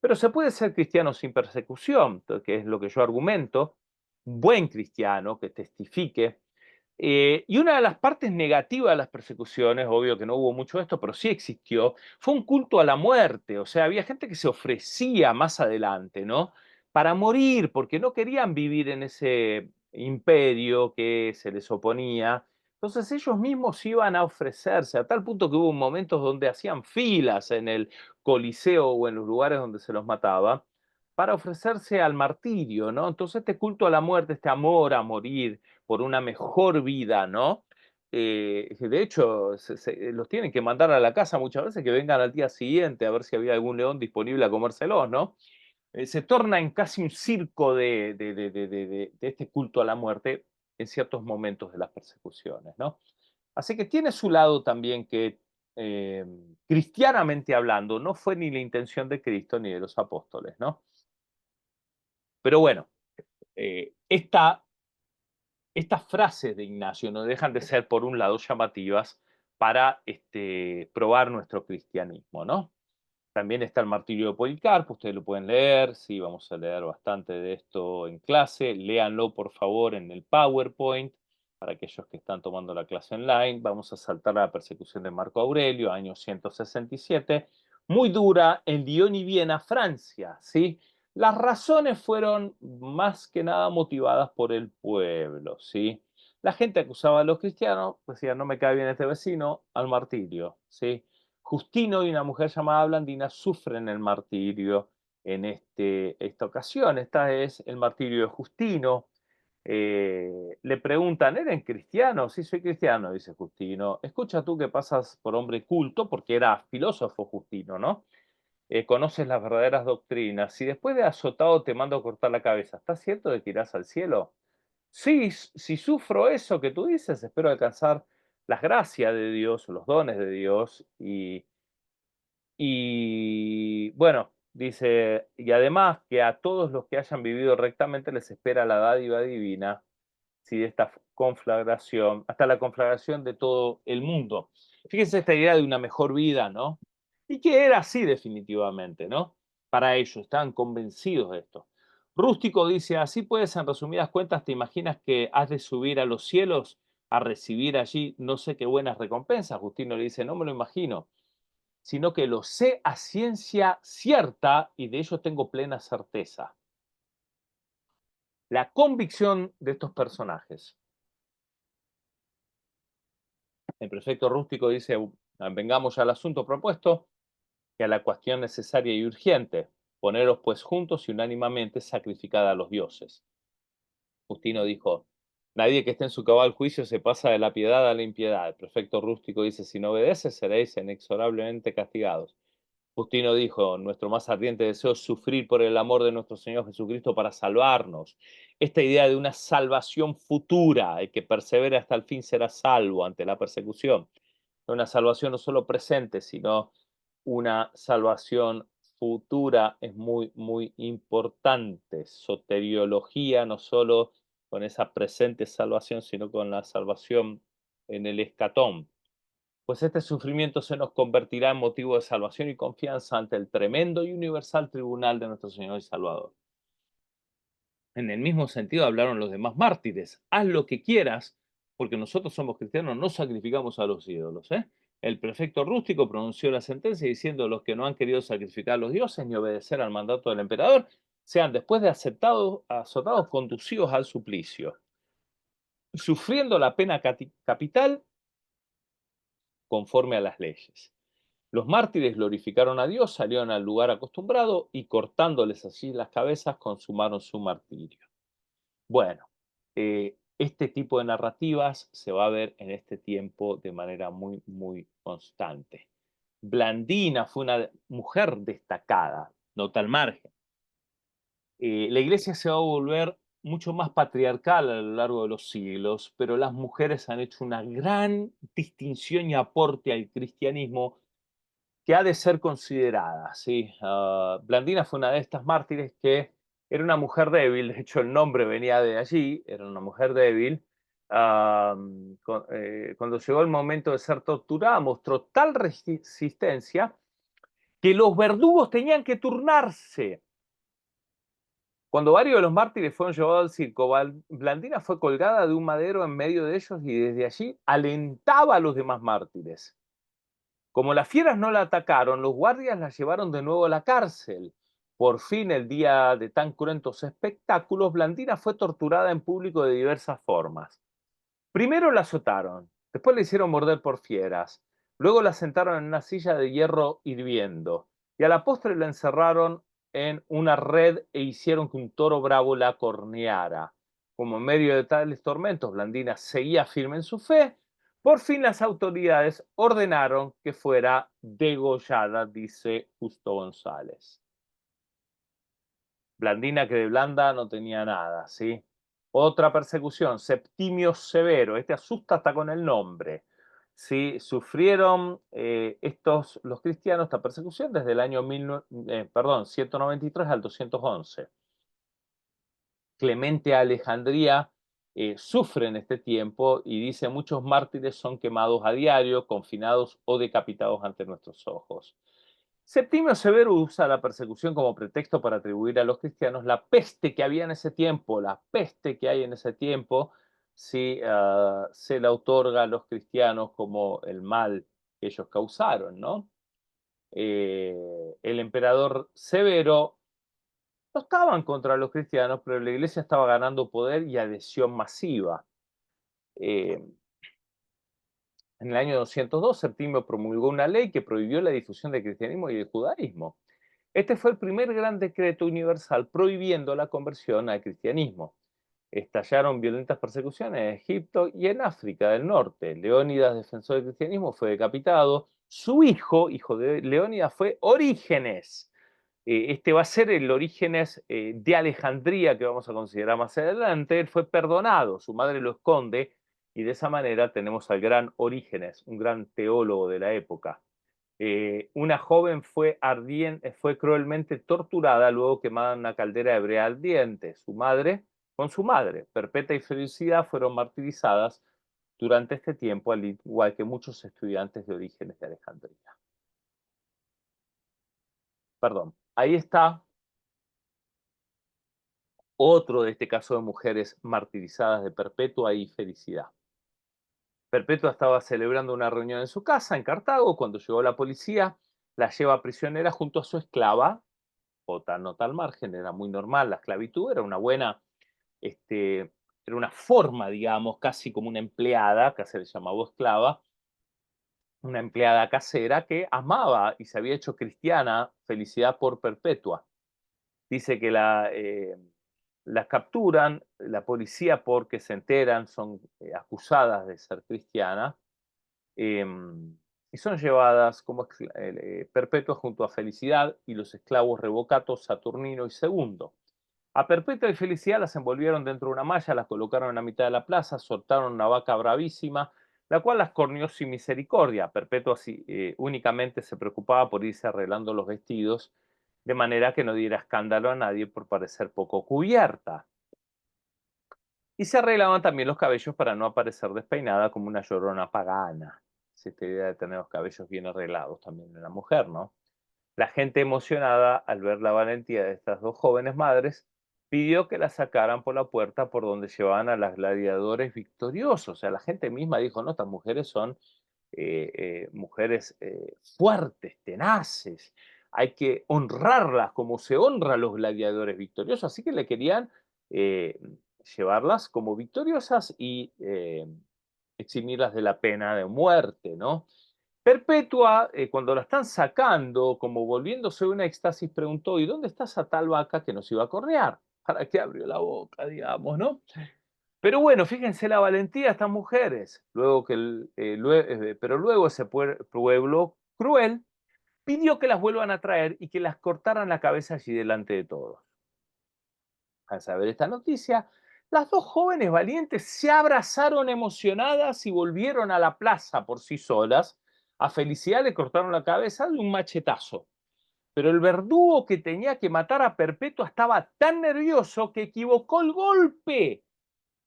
Pero se puede ser cristiano sin persecución, que es lo que yo argumento, un buen cristiano que testifique. Y una de las partes negativas de las persecuciones, obvio que no hubo mucho de esto, pero sí existió, fue un culto a la muerte. O sea, había gente que se ofrecía más adelante, ¿no? Para morir, porque no querían vivir en ese imperio que se les oponía. Entonces ellos mismos iban a ofrecerse, a tal punto que hubo momentos donde hacían filas en el Coliseo o en los lugares donde se los mataba, para ofrecerse al martirio, ¿no? Entonces este culto a la muerte, este amor a morir por una mejor vida, ¿no? De hecho, los tienen que mandar a la casa muchas veces que vengan al día siguiente a ver si había algún león disponible a comérselos, ¿no? Se torna en casi un circo de este culto a la muerte en ciertos momentos de las persecuciones, ¿no? Así que tiene su lado también que, eh, cristianamente hablando, no fue ni la intención de Cristo ni de los apóstoles, ¿no? Pero bueno, estas frases de Ignacio no dejan de ser, por un lado, llamativas para probar nuestro cristianismo, ¿no? También está el martirio de Policarpo, ustedes lo pueden leer, sí, vamos a leer bastante de esto en clase, léanlo por favor en el PowerPoint, para aquellos que están tomando la clase online. Vamos a saltar a la persecución de Marco Aurelio, año 167, muy dura en Lyon y Viena, Francia, ¿sí? Las razones fueron más que nada motivadas por el pueblo, ¿sí? La gente acusaba a los cristianos, decía, no me cae bien este vecino, al martirio, ¿sí? Justino y una mujer llamada Blandina sufren el martirio en esta ocasión. Esta es el martirio de Justino. Le preguntan, ¿eres cristiano? Sí, soy cristiano, dice Justino. Escucha tú que pasas por hombre culto, porque era filósofo Justino, ¿no? Conoces las verdaderas doctrinas. Si después de azotado te mando a cortar la cabeza, ¿estás cierto de que irás al cielo? Sí, si sufro eso que tú dices, espero alcanzar las gracias de Dios, los dones de Dios y bueno, dice, y además que a todos los que hayan vivido rectamente les espera la dádiva divina, si de esta conflagración, hasta la conflagración de todo el mundo. Fíjense esta idea de una mejor vida, ¿no? Y que era así definitivamente, ¿no? Para ellos, estaban convencidos de esto. Rústico dice, así pues, en resumidas cuentas, ¿te imaginas que has de subir a los cielos a recibir allí no sé qué buenas recompensas? Justino le dice, no me lo imagino, sino que lo sé a ciencia cierta y de ello tengo plena certeza. La convicción de estos personajes. El prefecto Rústico dice, vengamos ya al asunto propuesto y a la cuestión necesaria y urgente. Poneros pues juntos y unánimemente sacrificad a los dioses. Justino dijo, nadie que esté en su cabal juicio se pasa de la piedad a la impiedad. El prefecto Rústico dice, si no obedeces seréis inexorablemente castigados. Justino dijo, nuestro más ardiente deseo es sufrir por el amor de nuestro Señor Jesucristo para salvarnos. Esta idea de una salvación futura, el que persevere hasta el fin será salvo ante la persecución. Una salvación no solo presente, sino una salvación futura es muy, muy importante. Soteriología, no solo con esa presente salvación, sino con la salvación en el escatón. Pues este sufrimiento se nos convertirá en motivo de salvación y confianza ante el tremendo y universal tribunal de nuestro Señor y Salvador. En el mismo sentido hablaron los demás mártires. Haz lo que quieras, porque nosotros somos cristianos, no sacrificamos a los ídolos. El prefecto rústico pronunció la sentencia diciendo: los que no han querido sacrificar a los dioses ni obedecer al mandato del emperador, sean después de azotados conducidos al suplicio, sufriendo la pena capital conforme a las leyes. Los mártires glorificaron a Dios, salieron al lugar acostumbrado y cortándoles así las cabezas consumaron su martirio. Bueno, este tipo de narrativas se va a ver en este tiempo de manera muy, muy constante. Blandina fue una mujer destacada, nota al margen. La iglesia se va a volver mucho más patriarcal a lo largo de los siglos, pero las mujeres han hecho una gran distinción y aporte al cristianismo que ha de ser considerada, ¿sí? Blandina fue una de estas mártires que era una mujer débil, de hecho el nombre venía de allí, era una mujer débil. Cuando llegó el momento de ser torturada, mostró tal resistencia que los verdugos tenían que turnarse. Cuando varios de los mártires fueron llevados al circo, Blandina fue colgada de un madero en medio de ellos y desde allí alentaba a los demás mártires. Como las fieras no la atacaron, los guardias la llevaron de nuevo a la cárcel. Por fin, el día de tan cruentos espectáculos, Blandina fue torturada en público de diversas formas. Primero la azotaron, después la hicieron morder por fieras, luego la sentaron en una silla de hierro hirviendo y a la postre la encerraron en una red e hicieron que un toro bravo la corneara. Como en medio de tales tormentos, Blandina seguía firme en su fe. Por fin las autoridades ordenaron que fuera degollada, dice Justo González. Blandina que de blanda no tenía nada, ¿sí? Otra persecución, Septimio Severo, este asusta hasta con el nombre. ¿Sí? Sufrieron los cristianos esta persecución desde el año 193 al 211. Clemente Alejandría sufre en este tiempo y dice: muchos mártires son quemados a diario, confinados o decapitados ante nuestros ojos. Septimio Severo usa la persecución como pretexto para atribuir a los cristianos la peste que había en ese tiempo, la peste que hay en ese tiempo, si se la otorga a los cristianos como el mal que ellos causaron, ¿no? El emperador Severo no estaban contra los cristianos, pero la iglesia estaba ganando poder y adhesión masiva. Eh, en el año 202, Septimio promulgó una ley que prohibió la difusión del cristianismo y del judaísmo. Este fue el primer gran decreto universal prohibiendo la conversión al cristianismo. Estallaron violentas persecuciones en Egipto y en África del Norte. Leónidas, defensor del cristianismo, fue decapitado. Su hijo de Leónidas, fue Orígenes. Este va a ser el Orígenes de Alejandría que vamos a considerar más adelante. Él fue perdonado, su madre lo esconde y de esa manera tenemos al gran Orígenes, un gran teólogo de la época. Una joven fue cruelmente torturada, luego quemada en una caldera hebrea ardiente. Con su madre, Perpetua y Felicidad, fueron martirizadas durante este tiempo, al igual que muchos estudiantes de Orígenes de Alejandría. Perdón, ahí está otro de este caso de mujeres martirizadas de Perpetua y Felicidad. Perpetua estaba celebrando una reunión en su casa en Cartago cuando llegó la policía, la lleva prisionera junto a su esclava, otra nota al margen, era muy normal, la esclavitud era una buena, era una forma, digamos, casi como una empleada, que se le llamaba esclava, una empleada casera que amaba y se había hecho cristiana, Felicidad por Perpetua. Dice que las capturan, la policía porque se enteran, son acusadas de ser cristianas, y son llevadas como perpetuas junto a Felicidad y los esclavos Revocato, Saturnino y Segundo. A Perpetua y Felicidad las envolvieron dentro de una malla, las colocaron en la mitad de la plaza, soltaron una vaca bravísima, la cual las corneó sin misericordia. Perpetua únicamente se preocupaba por irse arreglando los vestidos de manera que no diera escándalo a nadie por parecer poco cubierta. Y se arreglaban también los cabellos para no aparecer despeinada como una llorona pagana. Es esta idea de tener los cabellos bien arreglados también en la mujer, ¿no? La gente emocionada al ver la valentía de estas dos jóvenes madres pidió que las sacaran por la puerta por donde llevaban a las gladiadores victoriosos. O sea, la gente misma dijo, no, estas mujeres son mujeres fuertes, tenaces, hay que honrarlas como se honra a los gladiadores victoriosos, así que le querían eh, llevarlas como victoriosas y eximirlas de la pena de muerte, ¿no? Perpetua, cuando la están sacando, como volviéndose de una éxtasis, preguntó, ¿y dónde está esa tal vaca que nos iba a correar? ¿Para qué abrió la boca, digamos, no? Pero bueno, fíjense la valentía de estas mujeres. Luego que pero luego ese pueblo cruel pidió que las vuelvan a traer y que las cortaran la cabeza allí delante de todos. Al saber esta noticia, las dos jóvenes valientes se abrazaron emocionadas y volvieron a la plaza por sí solas. A Felicidad le cortaron la cabeza de un machetazo. Pero el verdugo que tenía que matar a Perpetua estaba tan nervioso que equivocó el golpe.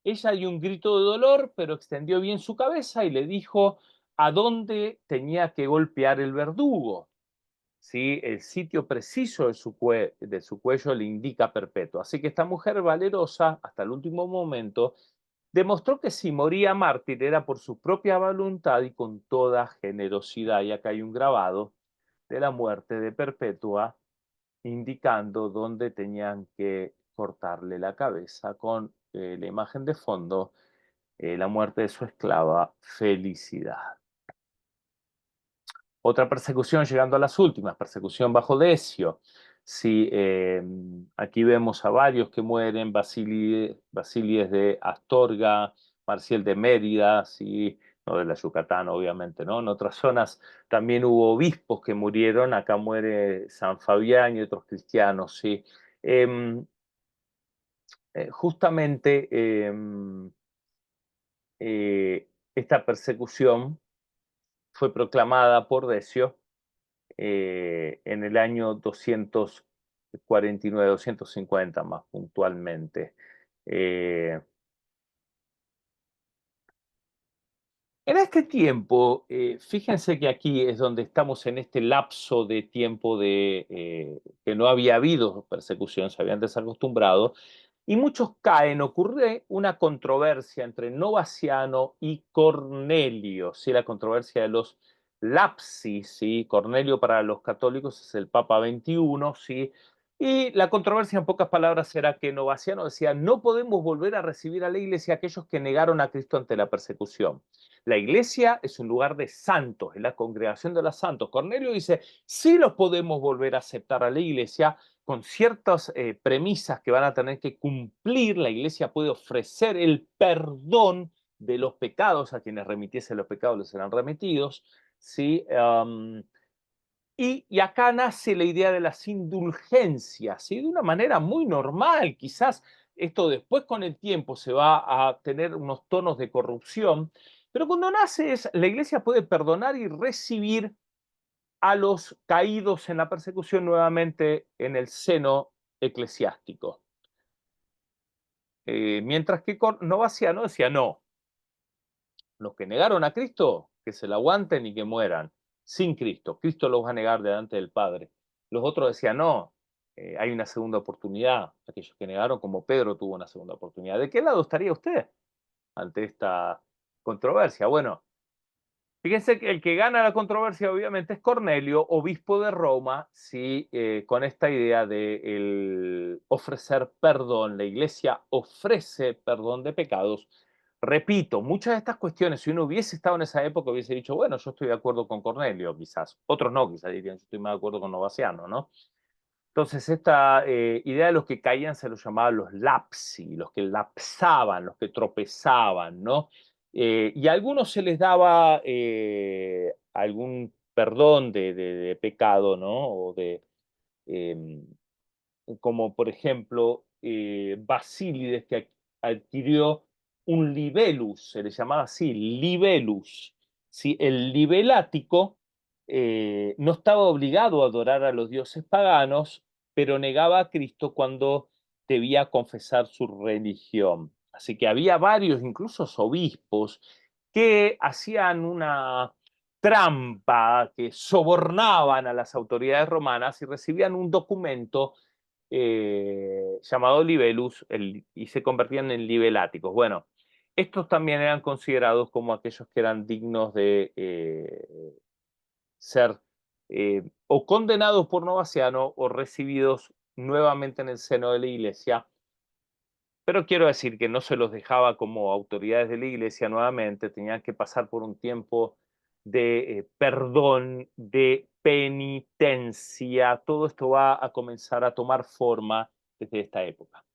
Ella dio un grito de dolor, pero extendió bien su cabeza y le dijo a dónde tenía que golpear el verdugo. ¿Sí? El sitio preciso de su cuello le indica Perpetua. Así que esta mujer valerosa, hasta el último momento, demostró que si moría mártir era por su propia voluntad y con toda generosidad. Y acá hay un grabado de la muerte de Perpetua indicando dónde tenían que cortarle la cabeza con la imagen de fondo, la muerte de su esclava Felicidad. Otra persecución, llegando a las últimas, persecución bajo Decio. Sí, aquí vemos a varios que mueren, Basilides de Astorga, Marcial de Mérida, sí, no de la Yucatán, obviamente, ¿no? En otras zonas también hubo obispos que murieron, acá muere San Fabián y otros cristianos, sí. Em, justamente esta persecución fue proclamada por Decio en el año 249, 250 más puntualmente. Eh, en este tiempo, fíjense que aquí es donde estamos en este lapso de tiempo que no había habido persecución, se habían desacostumbrado, y muchos caen. Ocurre una controversia entre Novaciano y Cornelio, ¿sí? La controversia de los lapsis, ¿sí? Cornelio para los católicos es el Papa 21, ¿sí? Y la controversia en pocas palabras era que Novaciano decía, no podemos volver a recibir a la iglesia a aquellos que negaron a Cristo ante la persecución. La iglesia es un lugar de santos, es la congregación de los santos. Cornelio dice, sí los podemos volver a aceptar a la iglesia, con ciertas premisas que van a tener que cumplir. La iglesia puede ofrecer el perdón de los pecados a quienes remitiesen los pecados, les serán remitidos, ¿sí? Y acá nace la idea de las indulgencias, ¿sí? De una manera muy normal. Quizás esto después con el tiempo se va a tener unos tonos de corrupción, pero cuando nace es, la iglesia puede perdonar y recibir a los caídos en la persecución nuevamente en el seno eclesiástico. Mientras que Novaciano decía, no, los que negaron a Cristo, que se la aguanten y que mueran sin Cristo. Cristo los va a negar delante del Padre. Los otros decían, no, hay una segunda oportunidad. Aquellos que negaron, como Pedro tuvo una segunda oportunidad. ¿De qué lado estaría usted ante esta controversia? Bueno, fíjense que el que gana la controversia obviamente es Cornelio, obispo de Roma, ¿sí? Con esta idea de ofrecer perdón. La iglesia ofrece perdón de pecados. Repito, muchas de estas cuestiones, si uno hubiese estado en esa época, hubiese dicho, bueno, yo estoy de acuerdo con Cornelio, quizás. Otros no, quizás dirían, yo estoy más de acuerdo con Novaciano, ¿no? Entonces, esta idea de los que caían se los llamaba los lapsi, los que lapsaban, los que tropezaban, ¿no? Y a algunos se les daba algún perdón de pecado, ¿no? O em, como por ejemplo Basílides, que adquirió un libelus, se le llamaba así, libelus. ¿Sí? El libelático no estaba obligado a adorar a los dioses paganos, pero negaba a Cristo cuando debía confesar su religión. Así que había varios, incluso obispos, que hacían una trampa, que sobornaban a las autoridades romanas y recibían un documento llamado libellus y se convertían en libeláticos. Bueno, estos también eran considerados como aquellos que eran dignos de ser o condenados por Novaciano o recibidos nuevamente en el seno de la iglesia. Pero quiero decir que no se los dejaba como autoridades de la iglesia nuevamente, tenían que pasar por un tiempo de perdón, de penitencia. Todo esto va a comenzar a tomar forma desde esta época.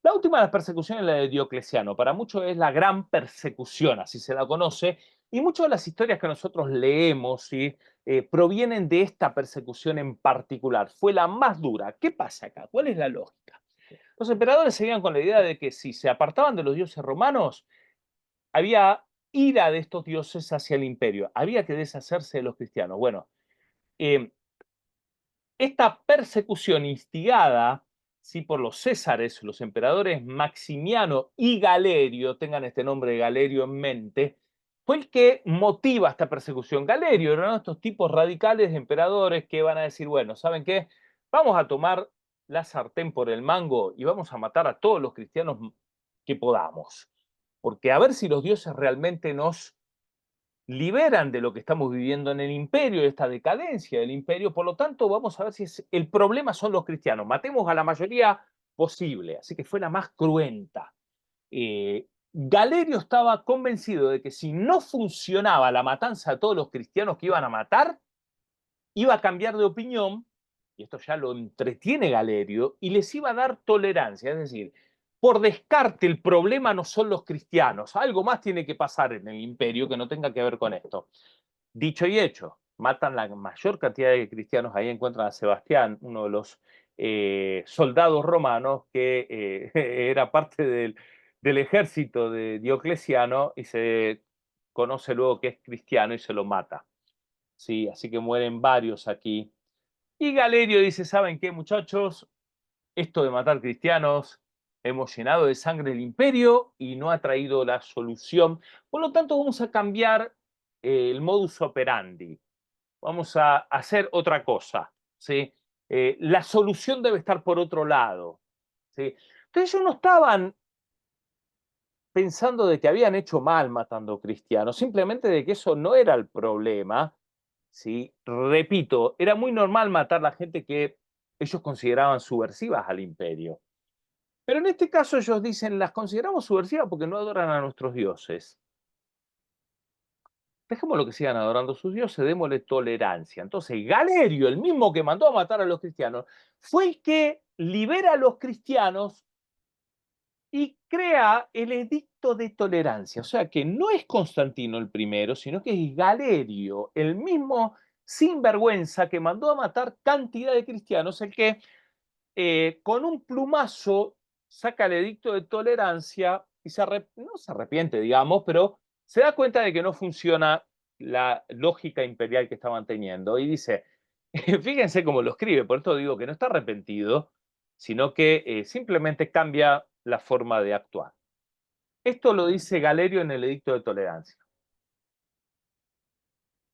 La última de las persecuciones es la de Diocleciano. Para muchos es la gran persecución, así se la conoce, y muchas de las historias que nosotros leemos, ¿sí? Provienen de esta persecución en particular. Fue la más dura. ¿Qué pasa acá? ¿Cuál es la lógica? Los emperadores seguían con la idea de que si se apartaban de los dioses romanos, había ira de estos dioses hacia el imperio. Había que deshacerse de los cristianos. Bueno, eh, esta persecución instigada, sí, por los césares, los emperadores Maximiano y Galerio, tengan este nombre de Galerio en mente, fue el que motiva esta persecución. Galerio eran estos tipos radicales de emperadores que van a decir, bueno, ¿saben qué? Vamos a tomar la sartén por el mango y vamos a matar a todos los cristianos que podamos. Porque a ver si los dioses realmente nos liberan de lo que estamos viviendo en el imperio, de esta decadencia del imperio. Por lo tanto, vamos a ver si el problema son los cristianos. Matemos a la mayoría posible. Así que fue la más cruenta. Galerio estaba convencido de que si no funcionaba la matanza de todos los cristianos que iban a matar, iba a cambiar de opinión, y esto ya lo entretiene Galerio, y les iba a dar tolerancia. Es decir, por descarte el problema no son los cristianos, algo más tiene que pasar en el imperio que no tenga que ver con esto. Dicho y hecho, matan la mayor cantidad de cristianos, ahí encuentran a Sebastián, uno de los soldados romanos que era parte del ejército de Diocleciano y se conoce luego que es cristiano y se lo mata. Sí, así que mueren varios aquí. Y Galerio dice, ¿saben qué, muchachos? Esto de matar cristianos hemos llenado de sangre el imperio y no ha traído la solución. Por lo tanto, vamos a cambiar el modus operandi. Vamos a hacer otra cosa, ¿sí? La solución debe estar por otro lado, ¿sí? Entonces ellos no estaban pensando de que habían hecho mal matando cristianos, simplemente de que eso no era el problema, ¿sí? Repito, era muy normal matar a la gente que ellos consideraban subversivas al imperio. Pero en este caso ellos dicen, las consideramos subversivas porque no adoran a nuestros dioses. Dejémoslo que sigan adorando a sus dioses, démosle tolerancia. Entonces, Galerio, el mismo que mandó a matar a los cristianos, fue el que libera a los cristianos y crea el edicto de tolerancia. O sea que no es Constantino el primero, sino que es Galerio, el mismo sinvergüenza que mandó a matar cantidad de cristianos, el que con un plumazo saca el edicto de tolerancia y no se arrepiente, digamos, pero se da cuenta de que no funciona la lógica imperial que estaban teniendo y dice, fíjense cómo lo escribe, por esto digo que no está arrepentido, sino que simplemente cambia la forma de actuar. Esto lo dice Galerio en el edicto de tolerancia.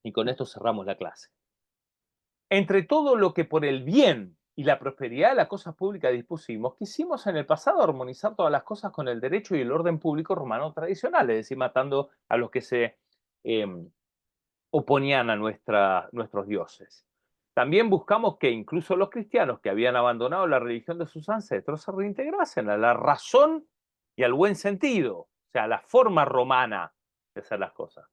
Y con esto cerramos la clase. Entre todo lo que por el bien y la prosperidad de las cosas públicas dispusimos, quisimos en el pasado armonizar todas las cosas con el derecho y el orden público romano tradicional, es decir, matando a los que se eh, oponían a nuestros dioses. También buscamos que incluso los cristianos que habían abandonado la religión de sus ancestros se reintegrasen a la razón y al buen sentido, o sea, a la forma romana de hacer las cosas.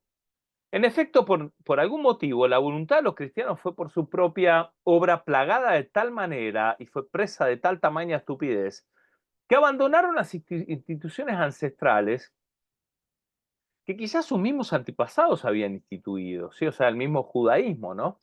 En efecto, por algún motivo, la voluntad de los cristianos fue por su propia obra plagada de tal manera y fue presa de tal tamaña estupidez que abandonaron las instituciones ancestrales que quizás sus mismos antepasados habían instituido, ¿sí? O sea, el mismo judaísmo, ¿no?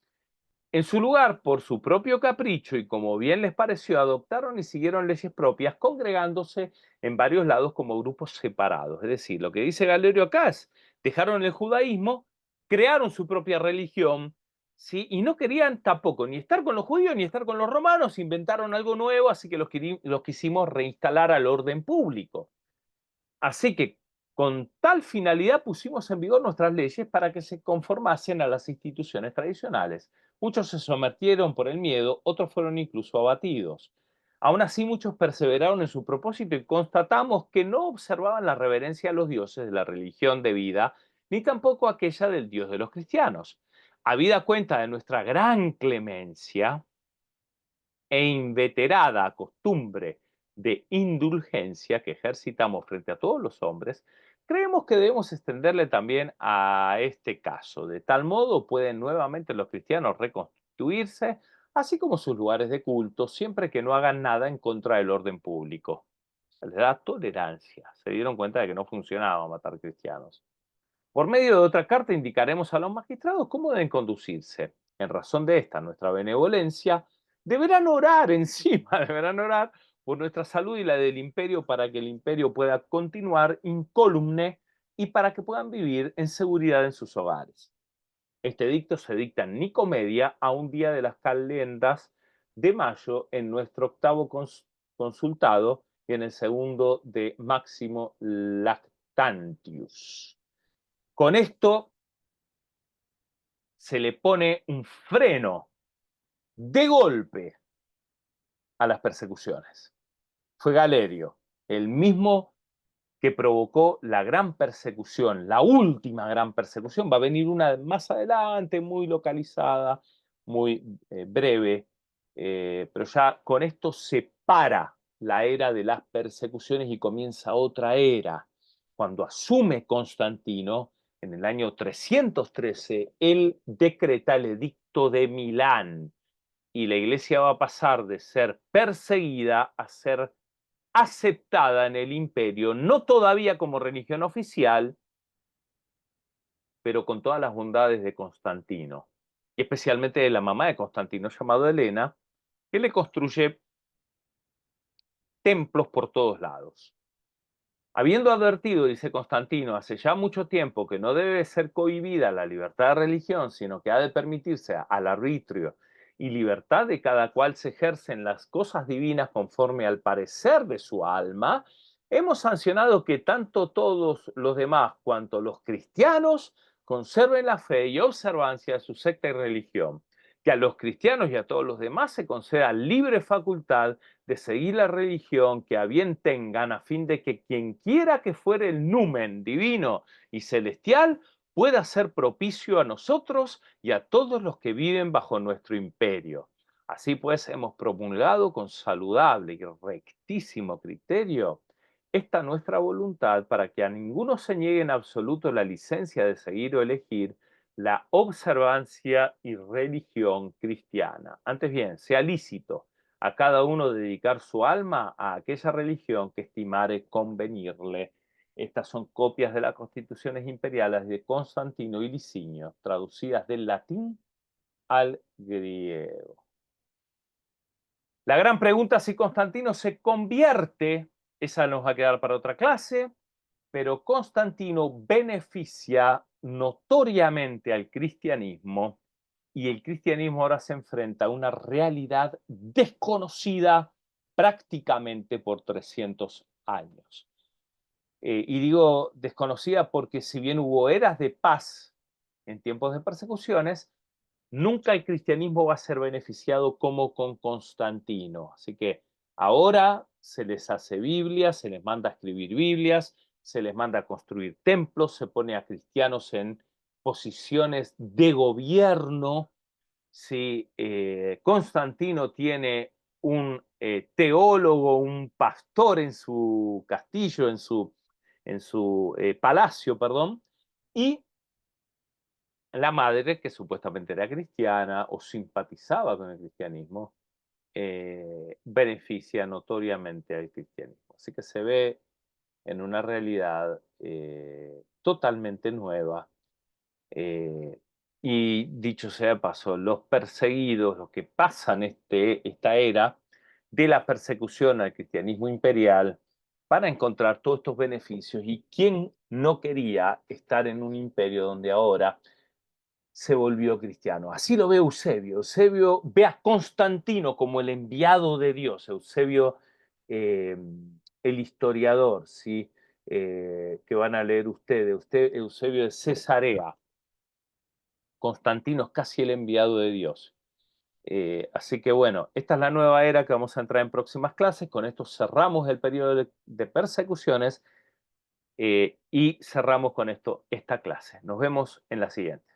En su lugar, por su propio capricho y como bien les pareció, adoptaron y siguieron leyes propias, congregándose en varios lados como grupos separados. Es decir, lo que dice Galerio acá es, dejaron el judaísmo, crearon su propia religión, ¿sí? Y no querían tampoco ni estar con los judíos ni estar con los romanos, inventaron algo nuevo, así que los quisimos reinstalar al orden público. Así que con tal finalidad pusimos en vigor nuestras leyes para que se conformasen a las instituciones tradicionales. Muchos se sometieron por el miedo, otros fueron incluso abatidos. Aún así, muchos perseveraron en su propósito y constatamos que no observaban la reverencia a los dioses de la religión de vida, ni tampoco aquella del Dios de los cristianos. Habida cuenta de nuestra gran clemencia, e inveterada costumbre de indulgencia que ejercitamos frente a todos los hombres, creemos que debemos extenderle también a este caso. De tal modo pueden nuevamente los cristianos reconstituirse, así como sus lugares de culto, siempre que no hagan nada en contra del orden público. Se les da tolerancia. Se dieron cuenta de que no funcionaba matar cristianos. Por medio de otra carta indicaremos a los magistrados cómo deben conducirse. En razón de esta, nuestra benevolencia, deberán orar encima, deberán orar por nuestra salud y la del imperio para que el imperio pueda continuar incólume y para que puedan vivir en seguridad en sus hogares. Este edicto se dicta en Nicomedia a un día de las calendas de mayo en nuestro octavo consultado y en el segundo de Máximo Lactantius. Con esto se le pone un freno de golpe a las persecuciones. Fue Galerio, el mismo que provocó la gran persecución, la última gran persecución. Va a venir una más adelante, muy localizada, muy breve, pero ya con esto se para la era de las persecuciones y comienza otra era. Cuando asume Constantino, en el año 313, él decreta el edicto de Milán y la iglesia va a pasar de ser perseguida a ser aceptada en el imperio, no todavía como religión oficial, pero con todas las bondades de Constantino, y especialmente de la mamá de Constantino, llamada Helena, que le construye templos por todos lados. Habiendo advertido, dice Constantino, hace ya mucho tiempo que no debe ser cohibida la libertad de religión, sino que ha de permitirse al arbitrio y libertad de cada cual se ejercen las cosas divinas conforme al parecer de su alma, hemos sancionado que tanto todos los demás cuanto los cristianos conserven la fe y observancia de su secta y religión, que a los cristianos y a todos los demás se conceda libre facultad de seguir la religión que a bien tengan, a fin de que quien quiera que fuere el numen divino y celestial pueda ser propicio a nosotros y a todos los que viven bajo nuestro imperio. Así pues, hemos promulgado con saludable y rectísimo criterio esta nuestra voluntad para que a ninguno se niegue en absoluto la licencia de seguir o elegir la observancia y religión cristiana. Antes bien, sea lícito a cada uno dedicar su alma a aquella religión que estimare convenirle. Estas son copias de las constituciones imperiales de Constantino y Licinio, traducidas del latín al griego. La gran pregunta es si Constantino se convierte, esa nos va a quedar para otra clase, pero Constantino beneficia notoriamente al cristianismo y el cristianismo ahora se enfrenta a una realidad desconocida prácticamente por 300 años. Y digo desconocida porque si bien hubo eras de paz en tiempos de persecuciones, nunca el cristianismo va a ser beneficiado como con Constantino. Así que ahora se les hace Biblias, se les manda a escribir Biblias, se les manda a construir templos, se pone a cristianos en posiciones de gobierno. Si Constantino tiene un teólogo, un pastor en su castillo, en su palacio, perdón, y la madre, que supuestamente era cristiana o simpatizaba con el cristianismo, beneficia notoriamente al cristianismo. Así que se ve en una realidad totalmente nueva. eh, y dicho sea de paso, los perseguidos, los que pasan esta era de la persecución al cristianismo imperial, van a encontrar todos estos beneficios. ¿Y quién no quería estar en un imperio donde ahora se volvió cristiano. Así lo ve Eusebio. Eusebio ve a Constantino como el enviado de Dios. Eusebio, eh, el historiador, ¿sí? Que van a leer ustedes. Eusebio de Cesarea. Constantino es casi el enviado de Dios. Así que bueno, esta es la nueva era que vamos a entrar en próximas clases. Con esto cerramos el periodo de persecuciones y cerramos con esto esta clase. Nos vemos en la siguiente.